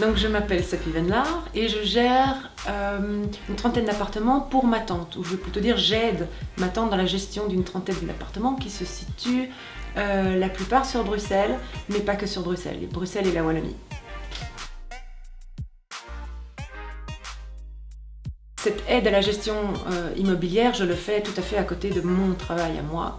Donc je m'appelle Sophie Venlar et je gère une trentaine d'appartements pour ma tante, ou je veux plutôt dire j'aide ma tante dans la gestion d'une trentaine d'appartements qui se situent la plupart sur Bruxelles, mais pas que sur Bruxelles, Bruxelles et la Wallonie. Cette aide à la gestion immobilière, je le fais tout à fait à côté de mon travail à moi.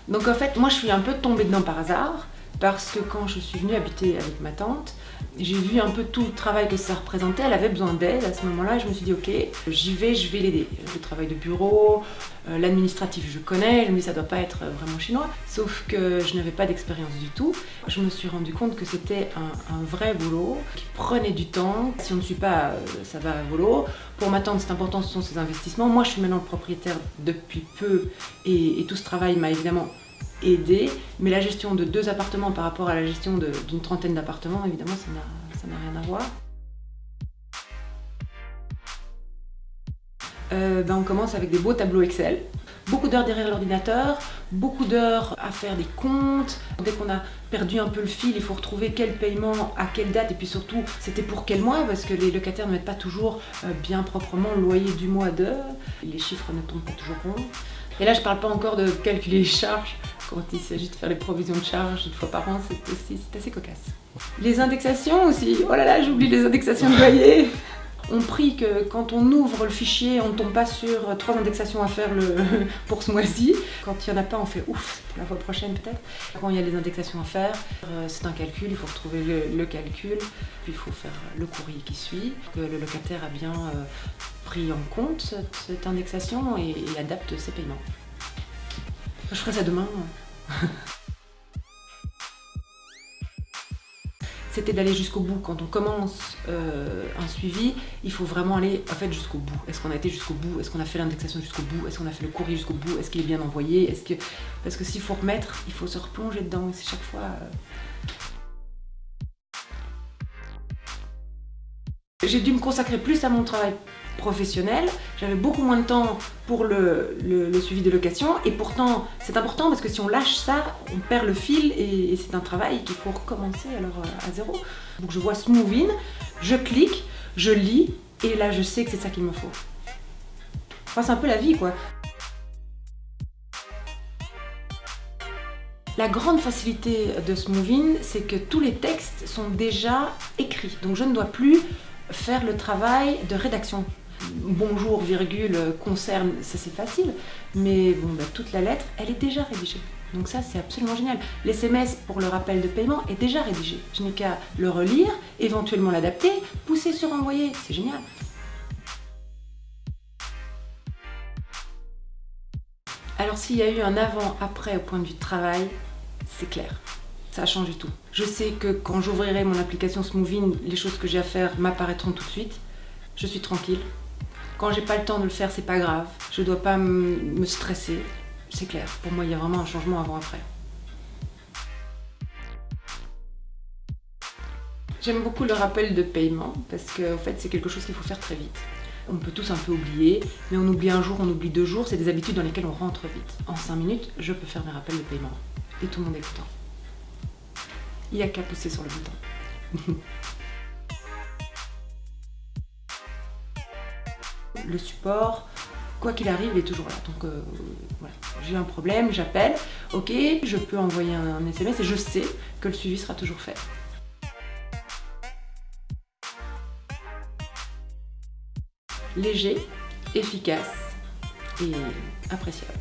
Donc en fait, moi je suis un peu tombée dedans par hasard, parce que quand je suis venue habiter avec ma tante, j'ai vu un peu tout le travail que ça représentait. Elle avait besoin d'aide à ce moment-là et je me suis dit ok, j'y vais, je vais l'aider. Le travail de bureau, l'administratif je connais, je me dis ça doit pas être vraiment chinois, sauf que je n'avais pas d'expérience du tout. Je me suis rendu compte que c'était un vrai boulot qui prenait du temps. Si on ne suit pas, ça va à volo. Pour ma tante, c'est important, ce sont ses investissements. Moi, je suis maintenant propriétaire depuis peu et tout ce travail m'a évidemment aidé, mais la gestion de 2 appartements par rapport à la gestion d'une trentaine d'appartements, évidemment, ça n'a rien à voir. On commence avec des beaux tableaux Excel, beaucoup d'heures derrière l'ordinateur, beaucoup d'heures à faire des comptes. Dès qu'on a perdu un peu le fil, il faut retrouver quel paiement, à quelle date, et puis surtout, c'était pour quel mois, parce que les locataires ne mettent pas toujours bien proprement le loyer du mois de. Les chiffres ne tombent pas toujours ronds. Et là, je ne parle pas encore de calculer les charges. Quand il s'agit de faire les provisions de charges une fois par an, c'est assez cocasse. Les indexations aussi. Oh là là, j'oublie les indexations de loyer. On prie que quand on ouvre le fichier, on ne tombe pas sur 3 indexations à faire pour ce mois-ci. Quand il n'y en a pas, on fait ouf, pour la fois prochaine peut-être. Quand il y a les indexations à faire, c'est un calcul, il faut retrouver le calcul, puis il faut faire le courrier qui suit, que le locataire a bien pris en compte cette indexation et adapte ses paiements. Je ferai ça demain. C'était d'aller jusqu'au bout. Quand on commence un suivi, il faut vraiment aller en fait, jusqu'au bout. Est-ce qu'on a été jusqu'au bout? Est-ce qu'on a fait l'indexation jusqu'au bout? Est-ce qu'on a fait le courrier jusqu'au bout? Est-ce qu'il est bien envoyé? Parce que s'il faut remettre, il faut se replonger dedans. Et c'est chaque fois... J'ai dû me consacrer plus à mon travail professionnel, j'avais beaucoup moins de temps pour le suivi de location et pourtant c'est important parce que si on lâche ça, on perd le fil et c'est un travail qu'il faut recommencer alors à zéro. Donc je vois Smooth In, je clique, je lis et là je sais que c'est ça qu'il me faut. Enfin, c'est un peu la vie quoi. La grande facilité de Smooth In, c'est que tous les textes sont déjà écrits, donc je ne dois plus faire le travail de rédaction. Bonjour, virgule, concerne, ça c'est facile, mais bon, toute la lettre, elle est déjà rédigée. Donc ça, c'est absolument génial. L'SMS pour le rappel de paiement est déjà rédigé. Je n'ai qu'à le relire, éventuellement l'adapter, pousser sur envoyer, c'est génial. Alors s'il y a eu un avant-après au point de vue de travail, c'est clair. Ça a changé tout. Je sais que quand j'ouvrirai mon application Smooth In, les choses que j'ai à faire m'apparaîtront tout de suite. Je suis tranquille. Quand j'ai pas le temps de le faire, c'est pas grave. Je dois pas me stresser. C'est clair. Pour moi, il y a vraiment un changement avant-après. J'aime beaucoup le rappel de paiement parce que en fait, c'est quelque chose qu'il faut faire très vite. On peut tous un peu oublier, mais on oublie un jour, on oublie 2 jours. C'est des habitudes dans lesquelles on rentre vite. En 5 minutes, je peux faire mes rappels de paiement. Et tout le monde est content. Il n'y a qu'à pousser sur le bouton. Le support, quoi qu'il arrive, il est toujours là. Donc voilà, j'ai un problème, j'appelle, ok, je peux envoyer un SMS et je sais que le suivi sera toujours fait. Léger, efficace et appréciable.